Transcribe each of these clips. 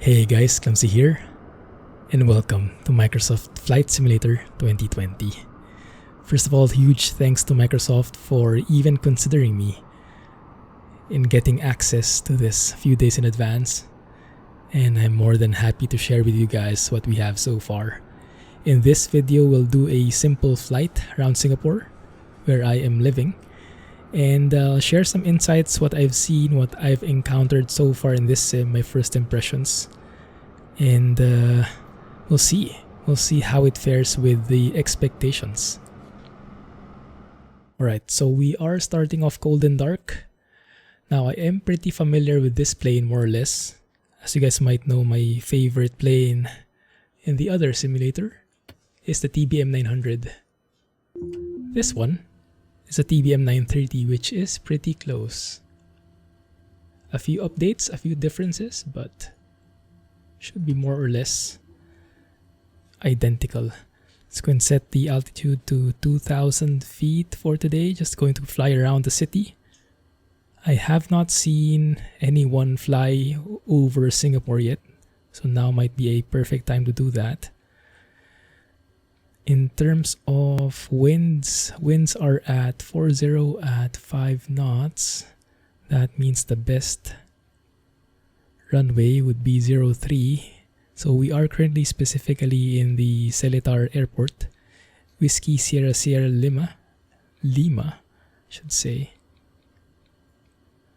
Hey guys, Clumsy here, and welcome to Microsoft Flight Simulator 2020. First of all, huge thanks to Microsoft for even considering me in getting access to this a few days in advance, and I'm more than happy to share with you guys what we have so far. In this video, we'll do a simple flight around Singapore, where I am living, and I'll share some insights, what I've seen, what I've encountered so far in this sim, my first impressions, and we'll see how it fares with the expectations. Alright, so we are starting off cold and dark. Now I am pretty familiar with this plane more or less. As you guys might know, my favorite plane in the other simulator is the TBM 900. This one is a TBM 930, which is pretty close. A few updates, a few differences, but should be more or less identical. Let's go and set the altitude to 2,000 feet for today. Just going to fly around the city. I have not seen anyone fly over Singapore yet, so now might be a perfect time to do that. In terms of winds are at 40 at 5 knots. That means the best runway would be 03. So we are currently specifically in the Seletar Airport. Whiskey Sierra Sierra Lima should say.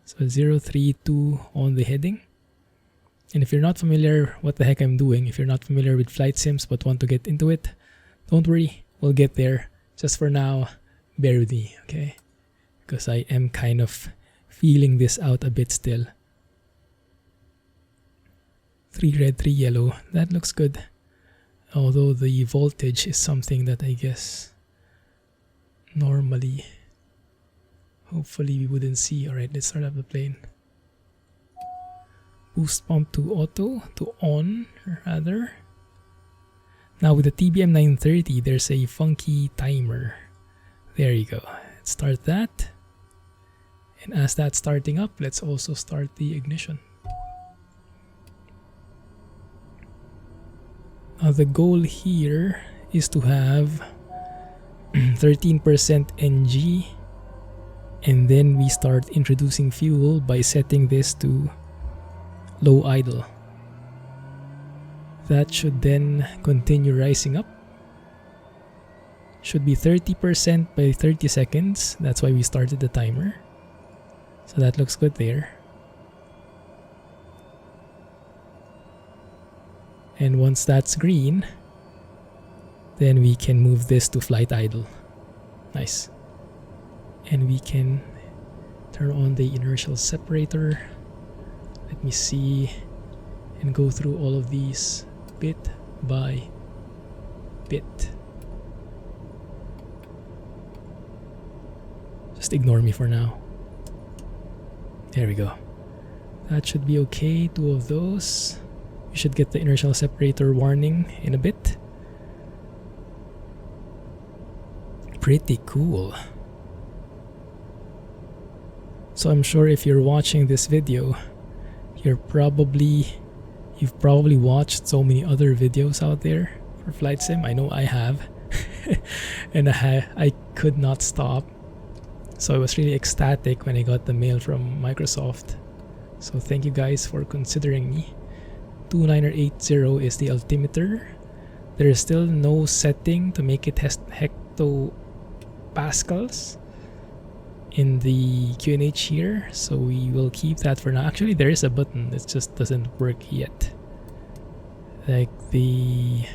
So 032 on the heading. And if you're not familiar what the heck I'm doing, if you're not familiar with flight sims but want to get into it, don't worry, we'll get there. Just for now, bear with me, okay? Because I am kind of feeling this out a bit still. 3 red, 3 yellow. That looks good. Although the voltage is something that I guess normally, hopefully we wouldn't see. Alright, let's start up the plane. Boost pump to auto, to on rather. Now with the TBM 930, there's a funky timer. There you go. Let's start that. And as that's starting up, let's also start the ignition. Now the goal here is to have 13% NG, and then we start introducing fuel by setting this to low idle. That should then continue rising up. Should be 30% by 30 seconds. That's why we started the timer. So that looks good there. And once that's green, then we can move this to flight idle. Nice. And we can turn on the inertial separator. Let me see and go through all of these bit by bit. Just ignore me for now. There we go. That should be okay, 2 of those. You should get the inertial separator warning in a bit. Pretty cool. So I'm sure if you're watching this video, you've probably watched so many other videos out there for flight sim. I know I have. And I could not stop. So I was really ecstatic when I got the mail from Microsoft. So thank you guys for considering me. 2980 is the altimeter. There is still no setting to make it hectopascals in the QNH here, so we will keep that for now. Actually, there is a button, it just doesn't work yet. Like the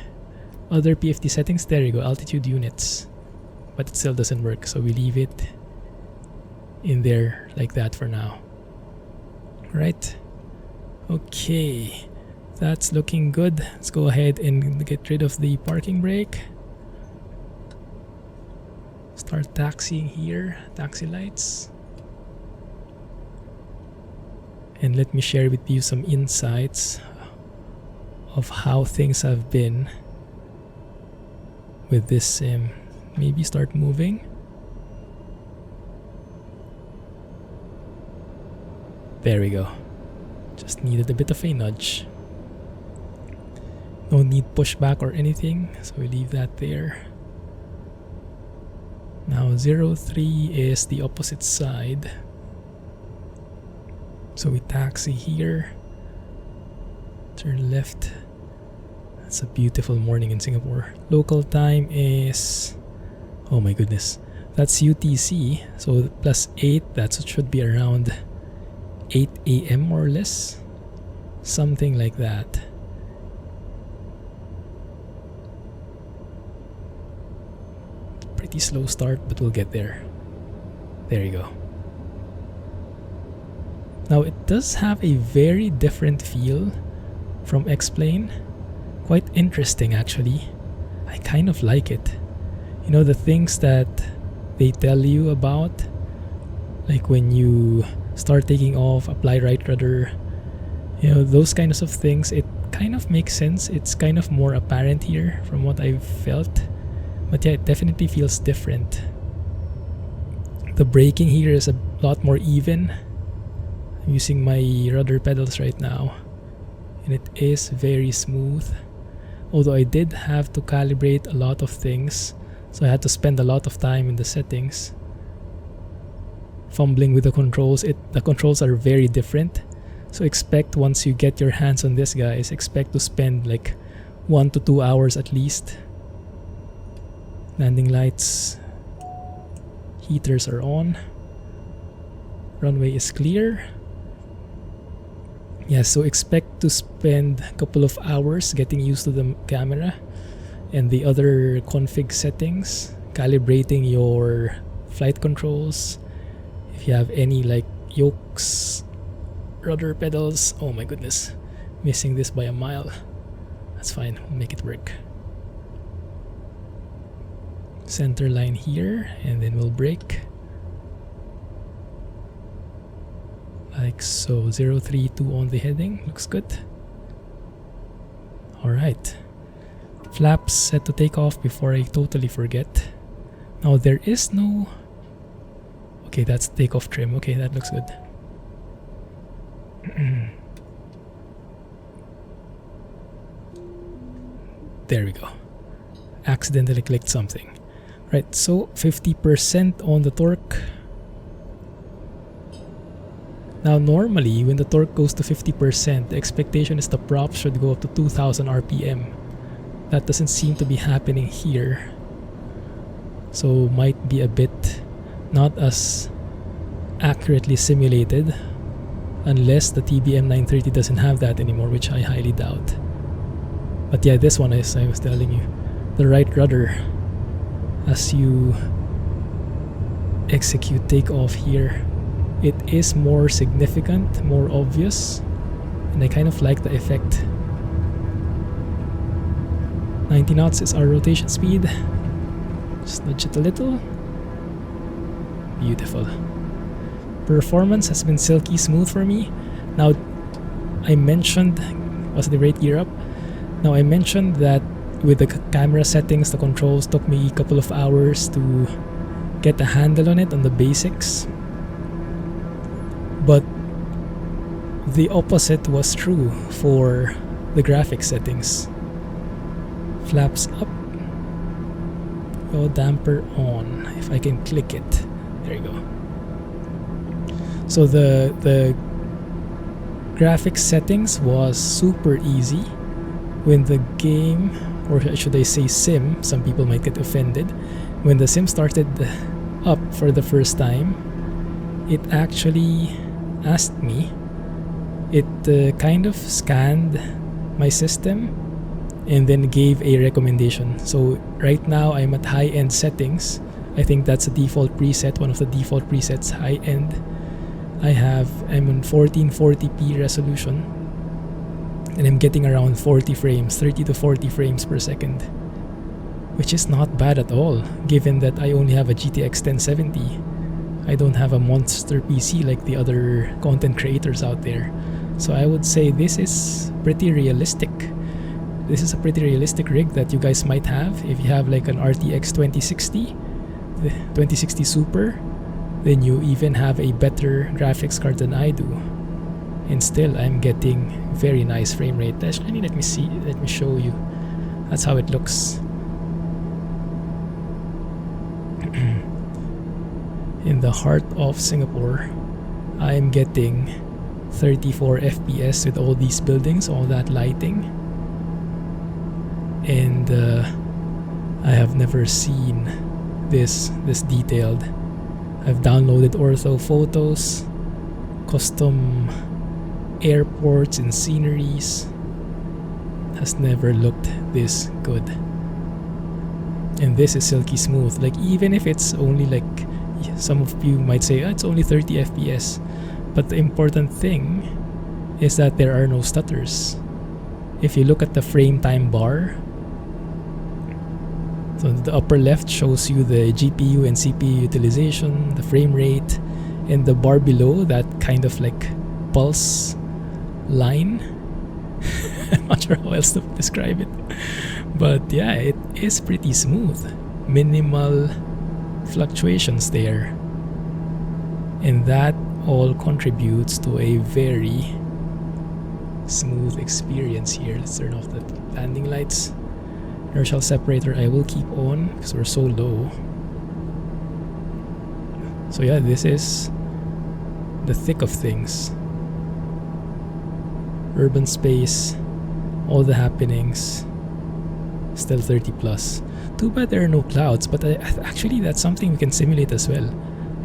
other PFD settings, there you go, altitude units. But it still doesn't work, so we leave it in there like that for now. Right? Okay. That's looking good. Let's go ahead and get rid of the parking brake. Start taxiing here, taxi lights. And let me share with you some insights of how things have been with this sim. Maybe start moving. There we go. Just needed a bit of a nudge. No need pushback or anything, so we leave that there. Now 03 is the opposite side. So we taxi here, turn left. It's a beautiful morning in Singapore. Local time is, oh my goodness, that's UTC, so +8, that should be around 8 a.m. more or less, something like that. Pretty slow start, but we'll get there. There you go. Now it does have a very different feel from X-Plane. Quite interesting actually. I kind of like it. You know, the things that they tell you about, like when you start taking off, apply right rudder, you know, those kinds of things, it kind of makes sense. It's kind of more apparent here from what I've felt. But yeah, it definitely feels different. The braking here is a lot more even. I'm using my rudder pedals right now, and it is very smooth. Although I did have to calibrate a lot of things, so I had to spend a lot of time in the settings, fumbling with the controls. The controls are very different. So expect, once you get your hands on this, guys, expect to spend like 1 to 2 hours at least. Landing lights, heaters are on, runway is clear. Yeah, so expect to spend a couple of hours getting used to the camera and the other config settings, calibrating your flight controls. If you have any like yokes, rudder pedals, oh my goodness, missing this by a mile. That's fine, we'll make it work. Center line here, and then we'll brake. Like so, 032 on the heading, looks good. Alright. Flaps set to take off before I totally forget. Now there is no... Okay, that's takeoff trim. Okay, that looks good. There we go. Accidentally clicked something. Right, so 50% on the torque. Now normally when the torque goes to 50%, the expectation is the prop should go up to 2000 RPM. That doesn't seem to be happening here. So might be a bit not as accurately simulated, unless the TBM 930 doesn't have that anymore, which I highly doubt. But yeah, this one, as I was telling you, the right rudder, as you execute takeoff here, it is more significant, more obvious, and I kind of like the effect. 90 knots is our rotation speed. Just nudge it a little. Beautiful. Performance has been silky smooth for me. Now, I mentioned, was the rate gear up? Now, I mentioned that with the camera settings, the controls took me a couple of hours to get a handle on it, on the basics. But the opposite was true for the graphics settings. Flaps up. Yaw damper on. If I can click it. There you go. So the graphics settings was super easy. When the game, or should I say sim, some people might get offended, when the sim started up for the first time, it actually asked me, it kind of scanned my system and then gave a recommendation. So right now I'm at high-end settings. I think that's a default preset, one of the default presets, high-end. I'm on 1440p resolution, and I'm getting around 40 frames, 30 to 40 frames per second, which is not bad at all, given that I only have a GTX 1070. I don't have a monster PC like the other content creators out there. So I would say this is pretty realistic. This is a pretty realistic rig that you guys might have. If you have like an RTX 2060, the 2060 Super, then you even have a better graphics card than I do. and still I'm getting very nice frame rate. Actually, let me show you. That's how it looks. In the heart of Singapore, I'm getting 34 FPS with all these buildings, all that lighting, and I have never seen this detailed. I've downloaded ortho photos, custom airports and sceneries. Has never looked this good. And this is silky smooth. Like, even if it's only like, some of you might say, oh, it's only 30 FPS, but the important thing is that there are no stutters. If you look at the frame time bar, so the upper left shows you the GPU and CPU utilization, the frame rate, and the bar below, that kind of like pulse line. I'm not sure how else to describe it, but yeah, it is pretty smooth. Minimal fluctuations there, and that all contributes to a very smooth experience here. Let's turn off the landing lights. Inertial separator I will keep on because we're so low. So yeah, this is the thick of things. Urban space, all the happenings, still 30 plus. Too bad there are no clouds, but actually that's something we can simulate as well.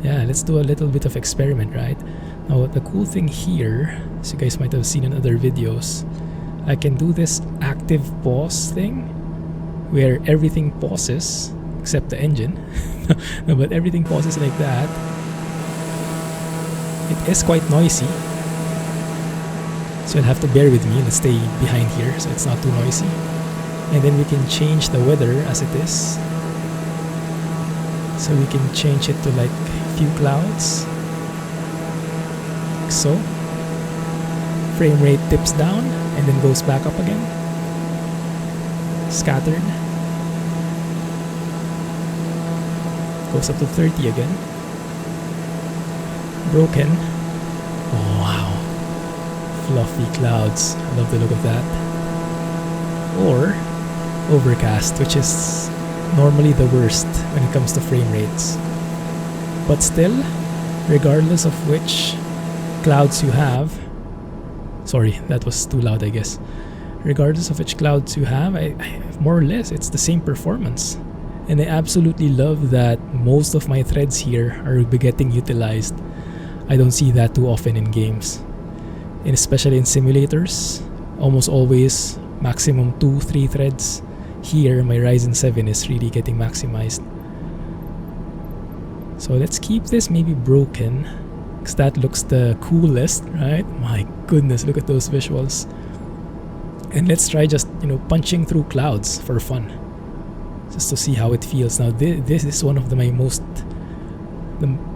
Yeah, let's do a little bit of experiment, right? Now the cool thing here, as you guys might have seen in other videos, I can do this active pause thing where everything pauses except the engine. No, but everything pauses like that. It is quite noisy, so you'll have to bear with me. Let's stay behind here so it's not too noisy. And then we can change the weather as it is. So we can change it to like few clouds, like so. Frame rate dips down and then goes back up again. Scattered. Goes up to 30 again. Broken. Oh wow. Fluffy clouds. I love the look of that. Or overcast, which is normally the worst when it comes to frame rates. But still, regardless of which clouds you have, sorry, that was too loud I guess. Regardless of which clouds you have, I more or less it's the same performance. And I absolutely love that most of my threads here are getting utilized. I don't see that too often in games. And especially in simulators, almost always maximum 2-3 threads. Here my Ryzen 7 is really getting maximized. So let's keep this maybe broken, because that looks the coolest, right? My goodness, look at those visuals. And let's try just, punching through clouds for fun, just to see how it feels. Now this is one of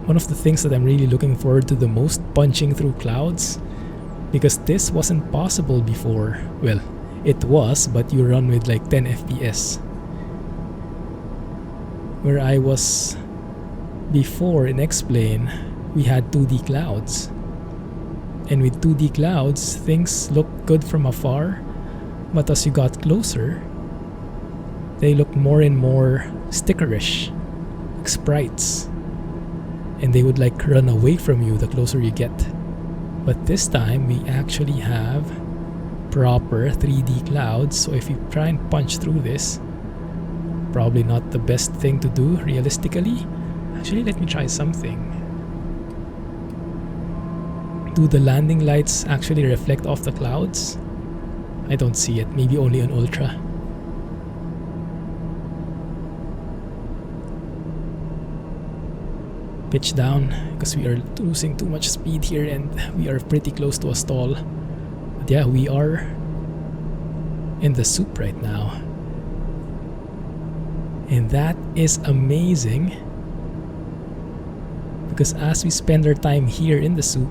one of the things that I'm really looking forward to the most, punching through clouds, because this wasn't possible before. Well, it was, but you run with like 10 FPS. Where I was before in X-Plane, we had 2D clouds. And with 2D clouds, things looked good from afar, but as you got closer, they looked more and more stickerish, like sprites. And they would like run away from you the closer you get. But this time, we actually have proper 3D clouds, so if you try and punch through this, probably not the best thing to do realistically. Actually, let me try something. Do the landing lights actually reflect off the clouds? I don't see it, maybe only on Ultra. Pitch down, because we are losing too much speed here and we are pretty close to a stall. But yeah, we are in the soup right now. And that is amazing, because as we spend our time here in the soup,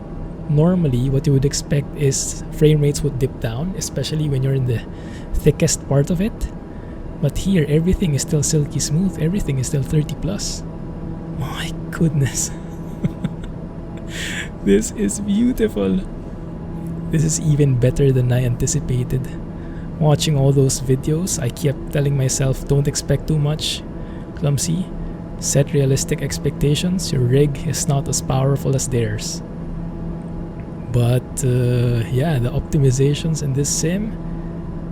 normally what you would expect is frame rates would dip down, especially when you're in the thickest part of it. But here, everything is still silky smooth, everything is still 30 plus. My goodness. This is beautiful. This is even better than I anticipated. Watching all those videos, I kept telling myself, don't expect too much. Clumsy, set realistic expectations. Your rig is not as powerful as theirs. But yeah, the optimizations in this sim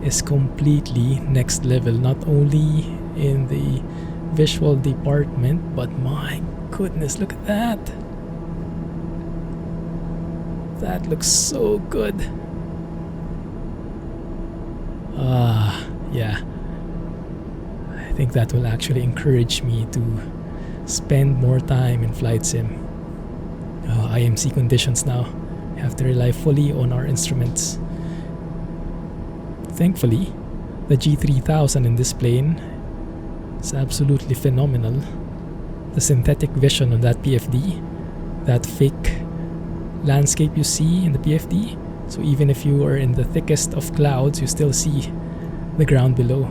is completely next level. Not only in the visual department, but my goodness, look at that. That looks so good. Yeah. I think that will actually encourage me to spend more time in flight sim. IMC conditions now. We have to rely fully on our instruments. Thankfully, the G3000 in this plane is absolutely phenomenal. The synthetic vision on that PFD, that fake landscape you see in the PFD, so even if you are in the thickest of clouds, you still see the ground below.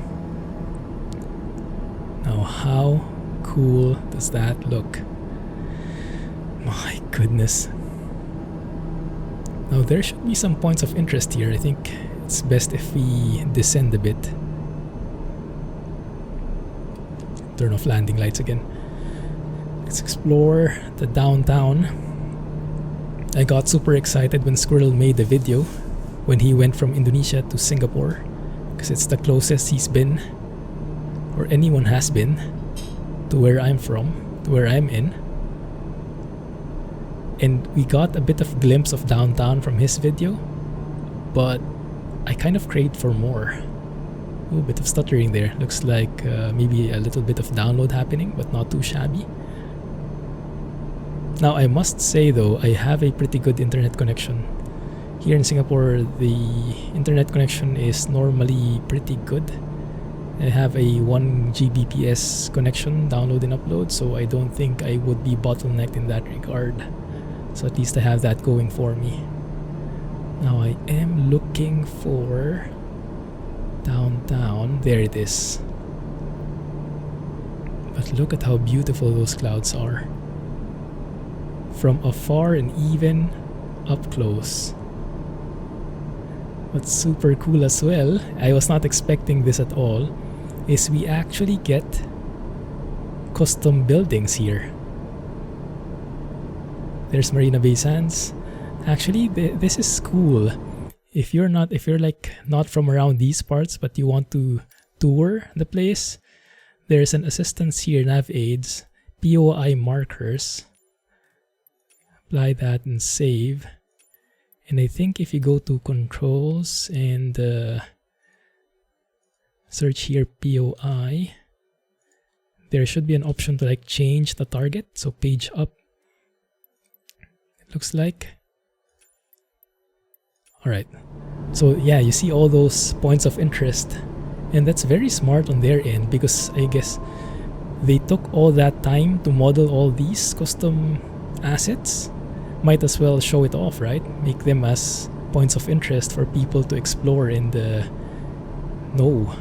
Now, how cool does that look? My goodness. Now, there should be some points of interest here. I think it's best if we descend a bit. Turn off landing lights again. Let's explore the downtown. I got super excited when Squirrel made the video when he went from Indonesia to Singapore, because it's the closest he's been, or anyone has been, to where I'm from, to where I'm in. And we got a bit of glimpse of downtown from his video, but I kind of craved for more. Ooh, a bit of stuttering there. Looks like maybe a little bit of download happening, but not too shabby. Now, I must say though, I have a pretty good internet connection. Here in Singapore, the internet connection is normally pretty good. I have a 1 Gbps connection, download and upload, so I don't think I would be bottlenecked in that regard. So at least I have that going for me. Now I am looking for downtown. There it is. But look at how beautiful those clouds are. From afar and even up close. What's super cool as well, I was not expecting this at all, is we actually get custom buildings here. There's Marina Bay Sands. Actually, this is cool. If you're like not from around these parts, but you want to tour the place, there's an assistance here, nav aids, POI markers. Apply that and save. And I think if you go to controls and search here POI, there should be an option to like change the target. So page up, it looks like. Alright, so yeah, you see all those points of interest, and that's very smart on their end, because I guess they took all that time to model all these custom assets. Might as well show it off, right? Make them as points of interest for people to explore and know.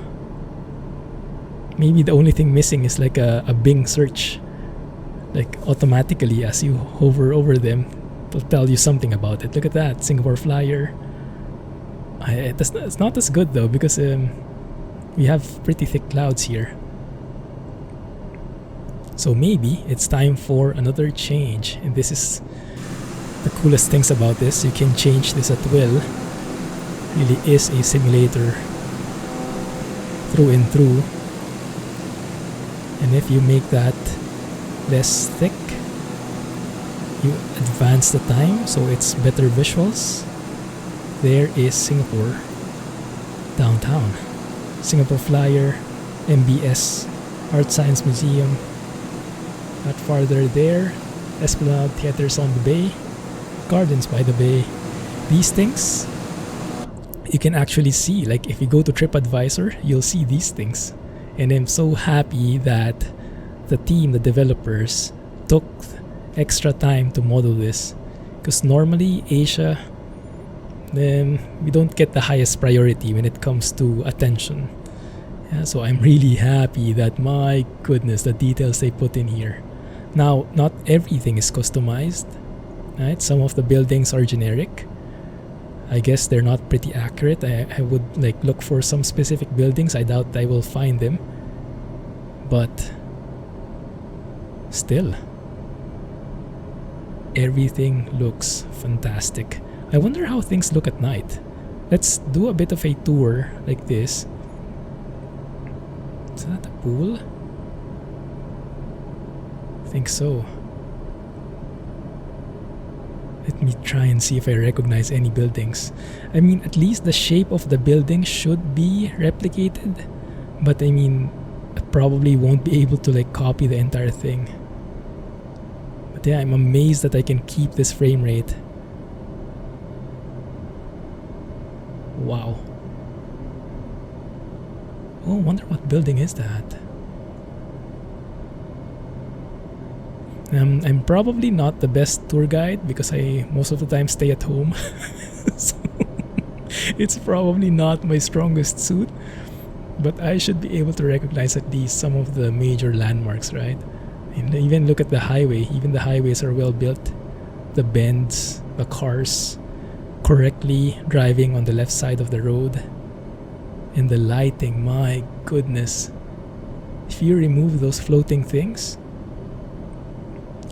Maybe the only thing missing is like a Bing search, like automatically as you hover over them, it'll tell you something about it. Look at that, Singapore Flyer. It's not as good though, because we have pretty thick clouds here. So maybe it's time for another change, and this is the coolest things about this. You can change this at will. Really is a simulator through and through. And if you make that less thick, you advance the time so it's better visuals. There is Singapore downtown. Singapore Flyer, MBS, Art Science Museum. Not farther there, Esplanade Theaters on the Bay, Gardens by the Bay. These things you can actually see. Like if you go to TripAdvisor, you'll see these things. And I'm so happy that the team, the developers, took extra time to model this. Because normally Asia, we don't get the highest priority when it comes to attention. Yeah, so I'm really happy that, my goodness, the details they put in here. Now, not everything is customized, right? Some of the buildings are generic. I guess they're not pretty accurate. I would like look for some specific buildings. I doubt I will find them. But still, everything looks fantastic. I wonder how things look at night. Let's do a bit of a tour like this. Is that a pool? I think so. Let me try and see if I recognize any buildings. I mean, at least the shape of the building should be replicated. But I mean, I probably won't be able to like copy the entire thing. But yeah, I'm amazed that I can keep this frame rate. Wow. Oh, wonder what building is that? I'm probably not the best tour guide because I most of the time stay at home. So it's probably not my strongest suit. But I should be able to recognize at least some of the major landmarks, right? And even look at the highway. Even the highways are well built. The bends, the cars correctly driving on the left side of the road. And the lighting, my goodness. If you remove those floating things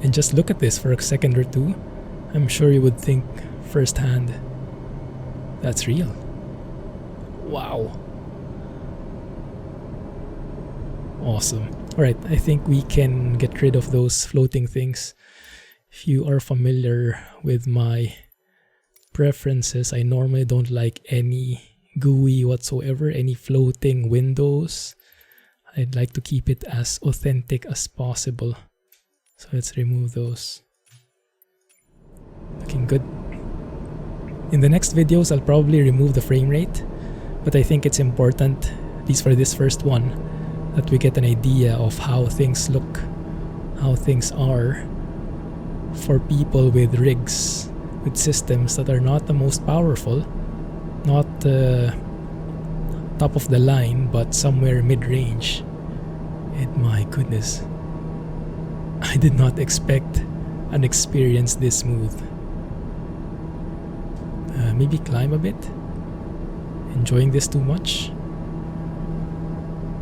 and just look at this for a second or two, I'm sure you would think firsthand, that's real. Wow. Awesome. Alright, I think we can get rid of those floating things. If you are familiar with my preferences, I normally don't like any GUI whatsoever, any floating windows. I'd like to keep it as authentic as possible. So let's remove those. Looking good. In the next videos, I'll probably remove the frame rate, but I think it's important, at least for this first one, that we get an idea of how things look, how things are for people with rigs, with systems that are not the most powerful, not top of the line, but somewhere mid-range. And my goodness, I did not expect an experience this smooth. Maybe climb a bit? Enjoying this too much?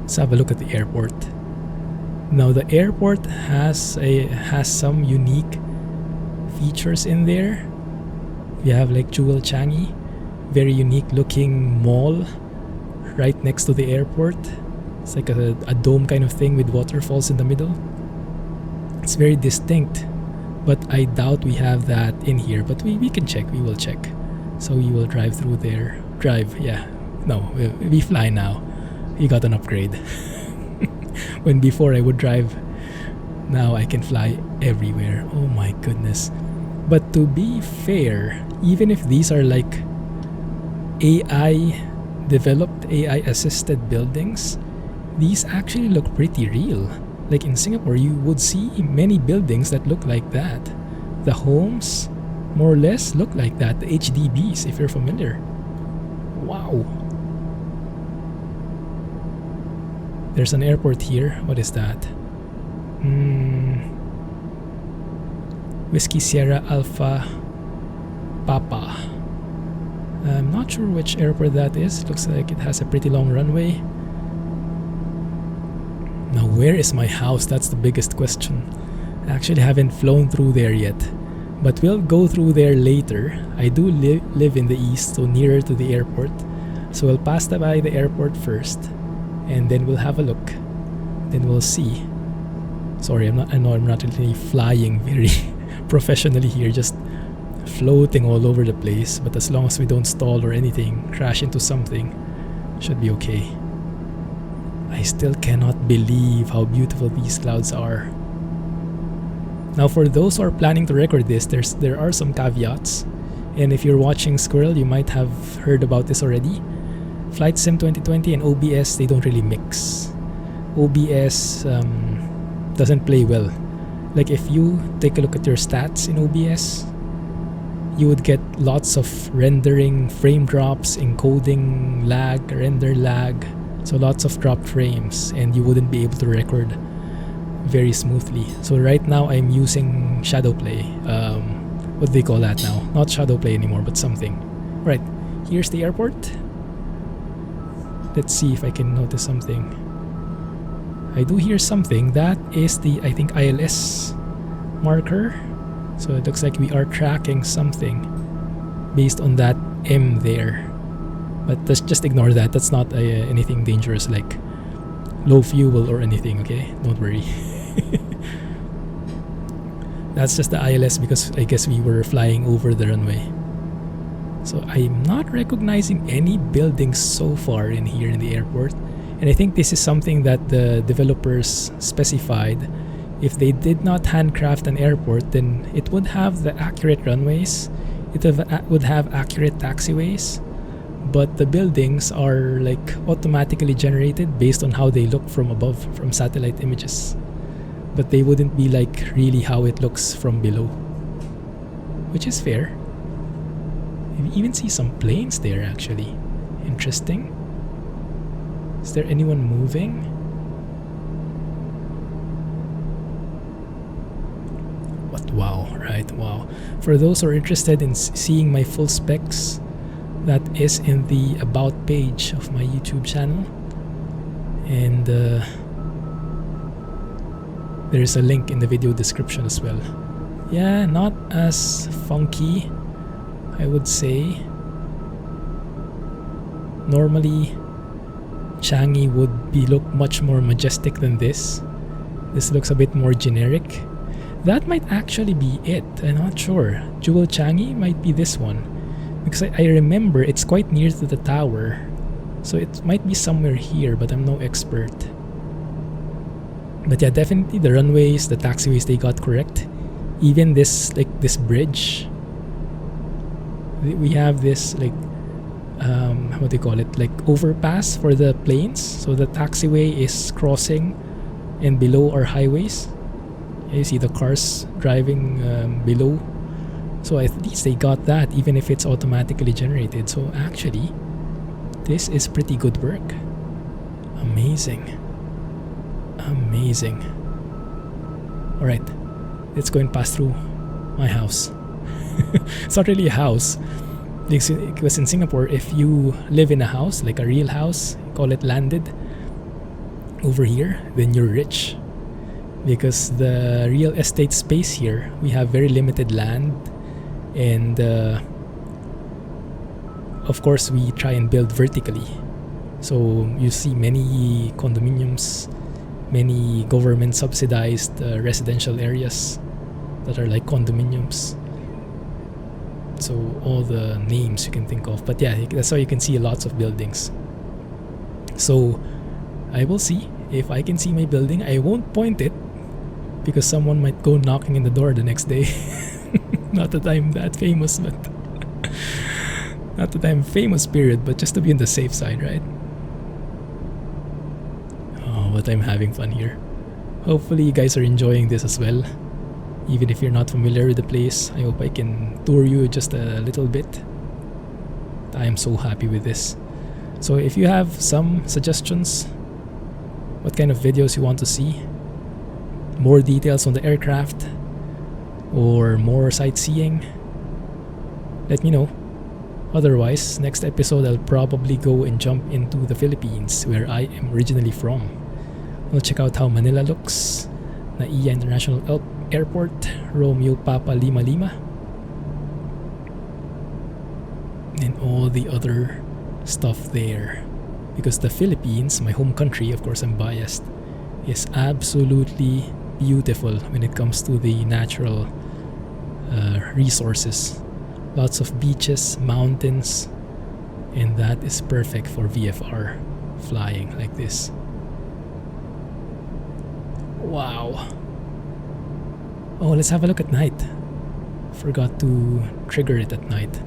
Let's have a look at the airport. Now the airport has some unique features in there. We have like Jewel Changi, very unique looking mall right next to the airport. It's like a dome kind of thing with waterfalls in the middle. It's very distinct, but I doubt we have that in here, but we can check, we will check. So we will drive through there. We fly now. We got an upgrade. When before I would drive, now I can fly everywhere. Oh my goodness. But to be fair, even if these are like AI developed, AI assisted buildings, these actually look pretty real. Like in Singapore, you would see many buildings that look like that. The homes more or less look like that, the HDBs, if you're familiar. Wow. There's an airport here. What is that? Whiskey Sierra Alpha Papa. I'm not sure which airport that is. Looks like it has a pretty long runway. Now where is my house? That's the biggest question. I actually haven't flown through there yet, but we'll go through there later. I do live in the east, so nearer to the airport. So we'll pass by the airport first, and then we'll have a look. Then we'll see. Sorry, I know I'm not really flying very professionally here, just floating all over the place. But as long as we don't stall or anything, crash into something, should be okay. I still cannot believe how beautiful these clouds are. Now for those who are planning to record this, there are some caveats. And if you're watching Squirrel, you might have heard about this already. Flight Sim 2020 and OBS, they don't really mix. OBS doesn't play well. Like if you take a look at your stats in OBS, you would get lots of rendering, frame drops, encoding lag, render lag. So lots of dropped frames, and you wouldn't be able to record very smoothly. So right now I'm using Shadowplay. What do they call that now? Not Shadowplay anymore, but something. Right, here's the airport. Let's see if I can notice something. I do hear something. That is the, I think, ILS marker. So it looks like we are tracking something based on that M there. But just ignore that. That's not anything dangerous like low fuel or anything, okay? Don't worry. That's just the ILS because I guess we were flying over the runway. So I'm not recognizing any buildings so far in here in the airport. And I think this is something that the developers specified. If they did not handcraft an airport, then it would have the accurate runways. It would have accurate taxiways. But the buildings are like automatically generated based on how they look from above, from satellite images. But they wouldn't be like really how it looks from below, which is fair. You even see some planes there actually. Interesting. Is there anyone moving? But wow, right? Wow. For those who are interested in seeing my full specs, that is in the About page of my YouTube channel. And there's a link in the video description as well. Yeah, not as funky, I would say. Normally, Changi would look much more majestic than this. This looks a bit more generic. That might actually be it. I'm not sure. Jewel Changi might be this one. Because I remember it's quite near to the tower. So it might be somewhere here, but I'm no expert. But yeah, definitely the runways, the taxiways, they got correct. Even this, like this bridge. We have this like, what do you call it? Like overpass for the planes. So the taxiway is crossing and below are highways. You see the cars driving below. So at least they got that, even if it's automatically generated. So actually, this is pretty good work. Amazing. Amazing. Alright, let's go and pass through my house. It's not really a house. Because in Singapore, if you live in a house, like a real house, call it landed, over here, then you're rich. Because the real estate space here, we have very limited land. And of course, we try and build vertically. So you see many condominiums, many government subsidized residential areas that are like condominiums. So all the names you can think of. But yeah, that's how you can see lots of buildings. So I will see if I can see my building. I won't point it because someone might go knocking in the door the next day. Not that I'm that famous, but not that I'm famous, period, but just to be on the safe side, right? Oh, but I'm having fun here. Hopefully you guys are enjoying this as well. Even if you're not familiar with the place, I hope I can tour you just a little bit. I am so happy with this. So if you have some suggestions, what kind of videos you want to see, more details on the aircraft, or more sightseeing, let me know. Otherwise, next episode I'll probably go and jump into the Philippines, where I am originally from. We'll check out how Manila looks, Naiya International Airport, Romeo Papa Lima Lima, and all the other stuff there. Because the Philippines, my home country, of course I'm biased, is absolutely beautiful when it comes to the natural resources. Lots of beaches, mountains, and that is perfect for VFR flying like this. Wow. Oh, let's have a look at night. Forgot to trigger it at night.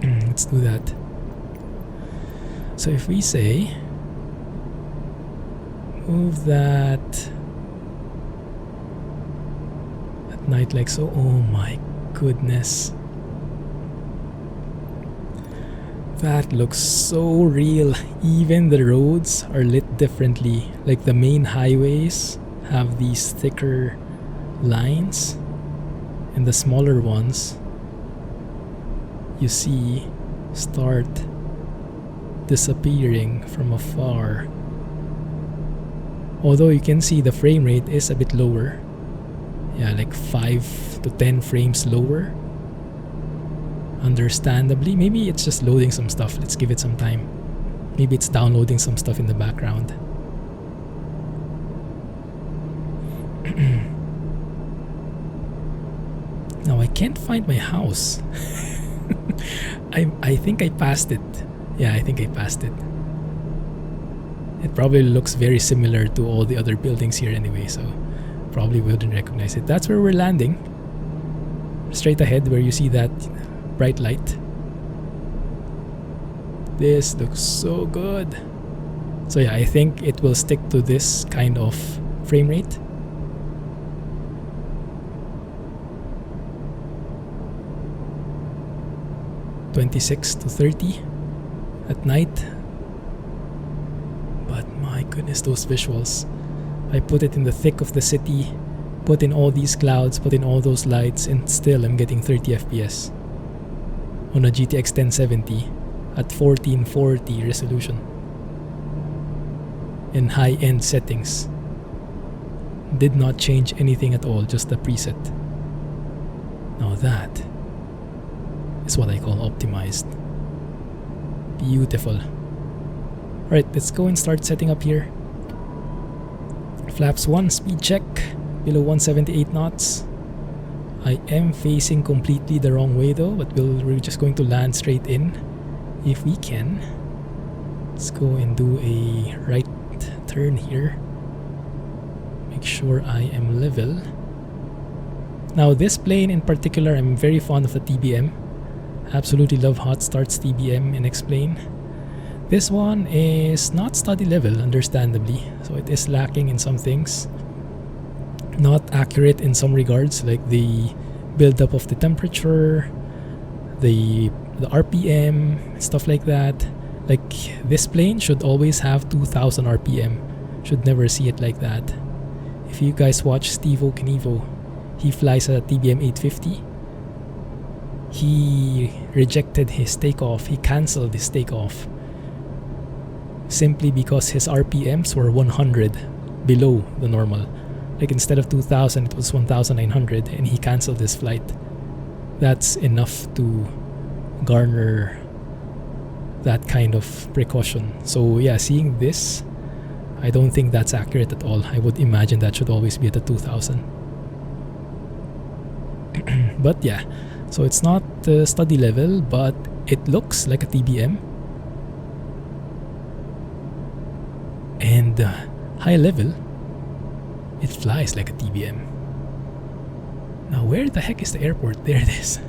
Let's do that. So if we say move that at night like so, oh my goodness. That looks so real. Even the roads are lit differently. Like the main highways have these thicker lines, and the smaller ones you see start disappearing from afar. Although you can see the frame rate is a bit lower. Yeah, like 5 to 10 frames lower. Understandably, maybe it's just loading some stuff. Let's give it some time. Maybe it's downloading some stuff in the background. Now I can't find my house. I think I passed it. Yeah, I think I passed it. It probably looks very similar to all the other buildings here anyway, so probably wouldn't recognize it. That's where we're landing. Straight ahead where you see that bright light. This looks so good. So yeah, I think it will stick to this kind of frame rate. (26 to 30) at night. But my goodness, those visuals. I put it in the thick of the city, put in all these clouds, put in all those lights, and still I'm getting 30 FPS on a GTX 1070 at 1440 resolution in high-end settings. Did not change anything at all, just the preset. Now that is what I call optimized. Beautiful. Alright, let's go and start setting up here. Flaps 1, speed check, below 178 knots. I am facing completely the wrong way though, but we're just going to land straight in if we can. Let's go and do a right turn here. Make sure I am level. Now this plane in particular, I'm very fond of the TBM. Absolutely love hot starts TBM in X-Plane. This one is not study level, understandably, so it is lacking in some things. Not accurate in some regards, like the build-up of the temperature, the RPM, stuff like that. Like this plane should always have 2000 RPM. Should never see it like that. If you guys watch Steve-O Knievo, he flies a TBM 850. He rejected his takeoff. He cancelled his takeoff simply because his RPMs were 100 below the normal. Like instead of 2000, it was 1900, and he cancelled his flight. That's enough to garner that kind of precaution. So yeah, seeing this, I don't think that's accurate at all. I would imagine that should always be at the 2000. But yeah, so it's not study level, but it looks like a TBM. And high level, it flies like a TBM. Now where the heck is the airport? There it is.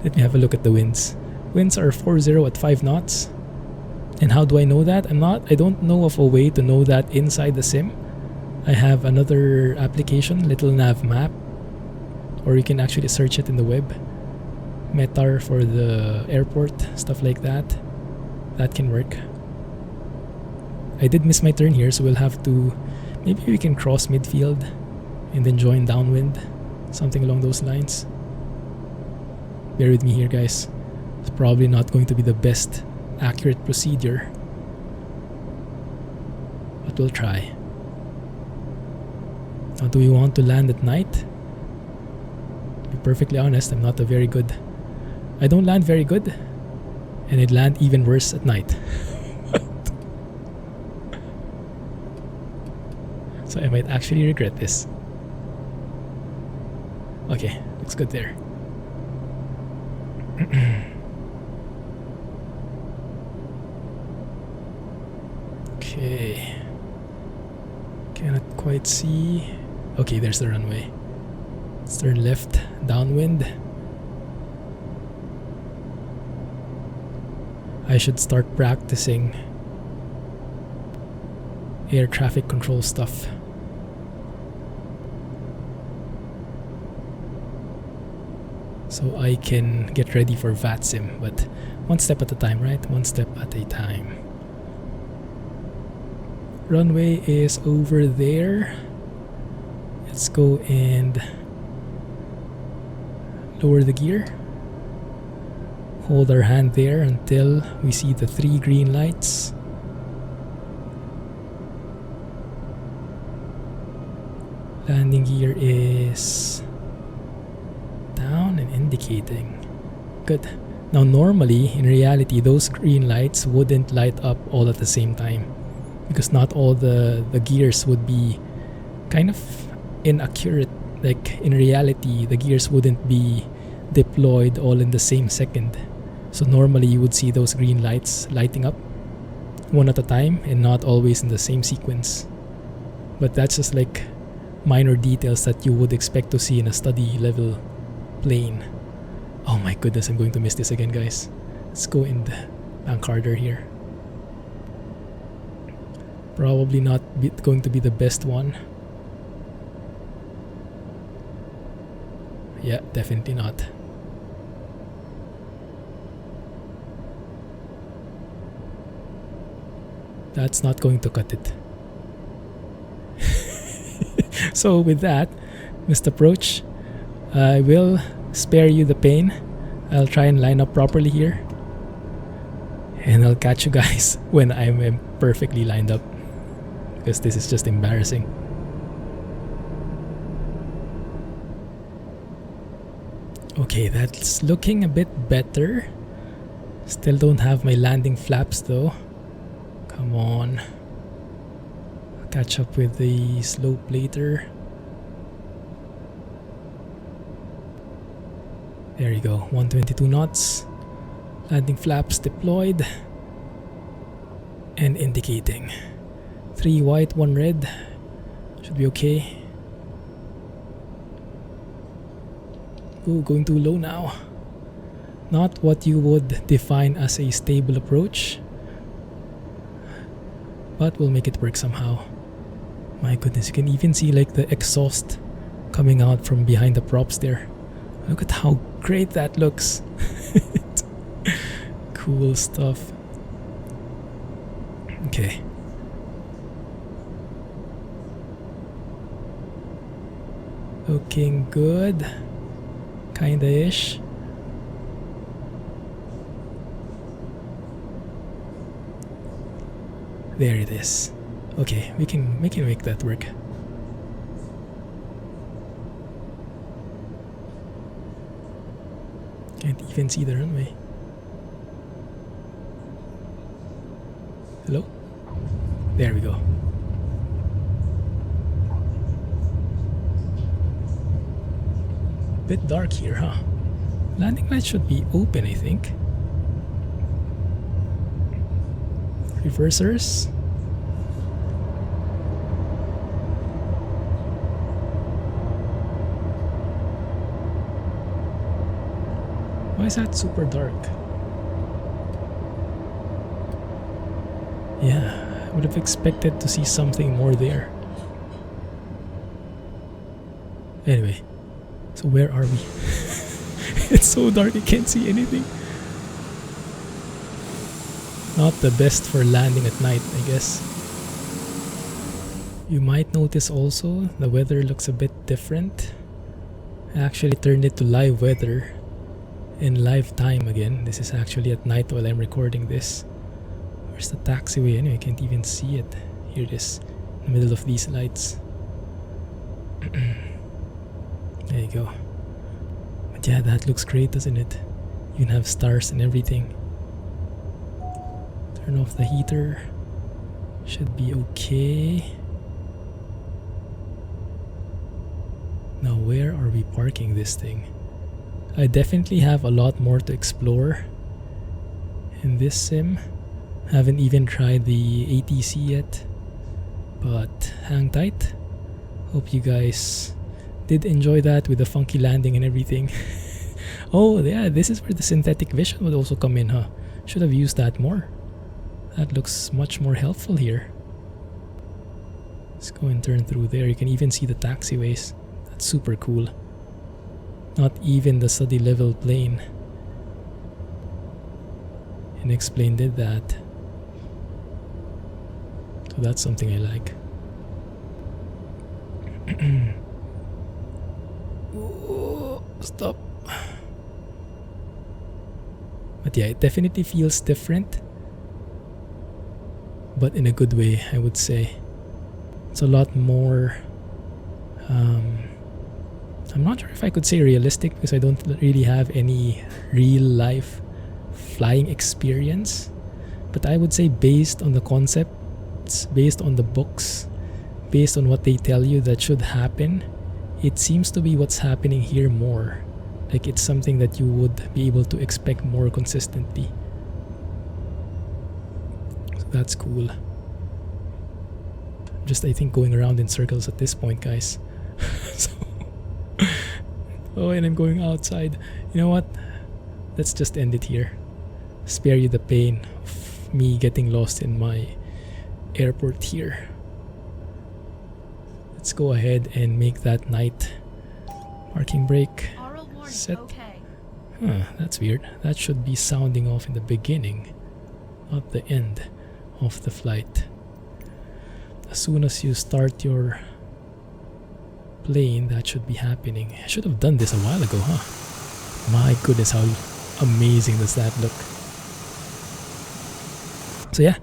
Let me have a look at the winds. Winds are 40 at 5 knots. And how do I know that? I don't know of a way to know that inside the sim. I have another application, Little Nav Map, or you can actually search it in the web. Metar for the airport, stuff like that. That can work. I did miss my turn here, so we'll have to... Maybe we can cross midfield and then join downwind. Something along those lines. Bear with me here, guys. It's probably not going to be the best accurate procedure, but we'll try. Now, do we want to land at night? To be perfectly honest, I'm not a very good... I don't land very good, and I'd land even worse at night. So I might actually regret this. Okay, looks good there. Okay. Cannot quite see. Okay, there's the runway. Let's turn left, downwind. I should start practicing air traffic control stuff. So I can get ready for VATSIM, but one step at a time, right? One step at a time. Runway is over there. Let's go and Lower the gear. Hold our hand there until we see the 3 green lights. Landing gear is down and indicating. Good. Now normally, in reality, those green lights wouldn't light up all at the same time, because not all the gears would be kind of inaccurate. Like in reality, the gears wouldn't be deployed all in the same second. So normally you would see those green lights lighting up one at a time and not always in the same sequence. But that's just like minor details that you would expect to see in a study level plane. Oh my goodness, I'm going to miss this again, guys. Let's go in the bank harder here. Probably not going to be the best one. Yeah, definitely not. That's not going to cut it. So with that, Mr. Approach, I will spare you the pain. I'll try and line up properly here. And I'll catch you guys when I'm perfectly lined up, because this is just embarrassing. Okay, that's looking a bit better. Still don't have my landing flaps though. Come on. I'll catch up with the slope later. There you go, 122 knots. Landing flaps deployed. And indicating. 3 white, 1 red. Should be okay. Ooh, going too low now. Not what you would define as a stable approach. But we'll make it work somehow. My goodness, you can even see like the exhaust coming out from behind the props there. Look at how great that looks. Cool stuff. Okay. Looking good. Kinda-ish. There it is. Okay, we can make that work. Can't even see the runway. Hello? There we go. Bit dark here, huh? Landing lights should be open, I think. Reversers. Why is that super dark? Yeah, I would have expected to see something more there. Anyway, so where are we? It's so dark I can't see anything. Not the best for landing at night, I guess. You might notice also the weather looks a bit different. I actually turned it to live weather in live time again. This is actually at night while I'm recording this. Where's the taxiway? Anyway, I can't even see it. Here it is, in the middle of these lights. There you go. But yeah, that looks great, doesn't it? You can have stars and everything. Turn off the heater. Should be okay. Now where are we parking this thing? I definitely have a lot more to explore in this sim. Haven't even tried the ATC yet, but hang tight. Hope you guys did enjoy that with the funky landing and everything. Oh yeah, this is where the synthetic vision would also come in, huh? Should have used that more. That looks much more helpful here. Let's go and turn through there. You can even see the taxiways. That's super cool. Not even the study level plane in X-Plane did that. So that's something I like. Ooh, stop. But yeah, it definitely feels different, but in a good way, I would say. It's a lot more I'm not sure if I could say realistic, because I don't really have any real life flying experience, but I would say based on the concepts, based on the books, based on what they tell you that should happen, it seems to be what's happening here more. Like, it's something that you would be able to expect more consistently. So that's cool. Just, I think, going around in circles at this point, guys. So oh, and I'm going outside. You know what? Let's just end it here. Spare you the pain of me getting lost in my airport here. Let's go ahead and make that night. Parking brake set. Okay. Huh, that's weird. That should be sounding off in the beginning, not the end of the flight. As soon as you start your plane, that should be happening. I should have done this a while ago, huh? My goodness, how amazing does that look. So yeah,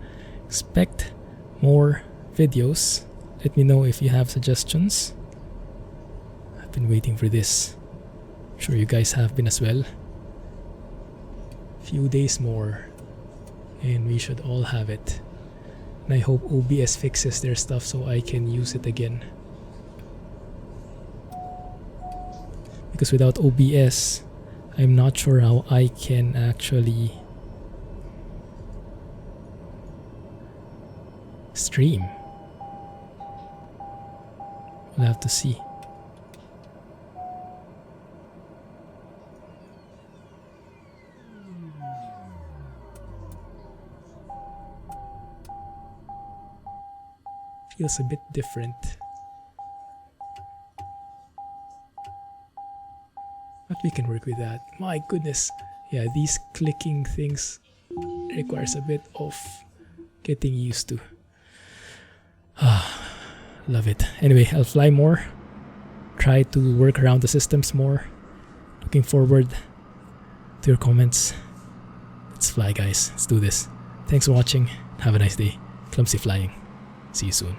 expect more videos. Let me know if you have suggestions. I've been waiting for this. I'm sure you guys have been as well. Few days more and we should all have it. And I hope OBS fixes their stuff so I can use it again. Because without OBS, I'm not sure how I can actually stream. We'll have to see. Feels a bit different. But we can work with that. My goodness. Yeah, these clicking things requires a bit of getting used to. Love it. Anyway, I'll fly more. Try to work around the systems more. Looking forward to your comments. Let's fly, guys. Let's do this. Thanks for watching. Have a nice day. Clumsy flying. See you soon.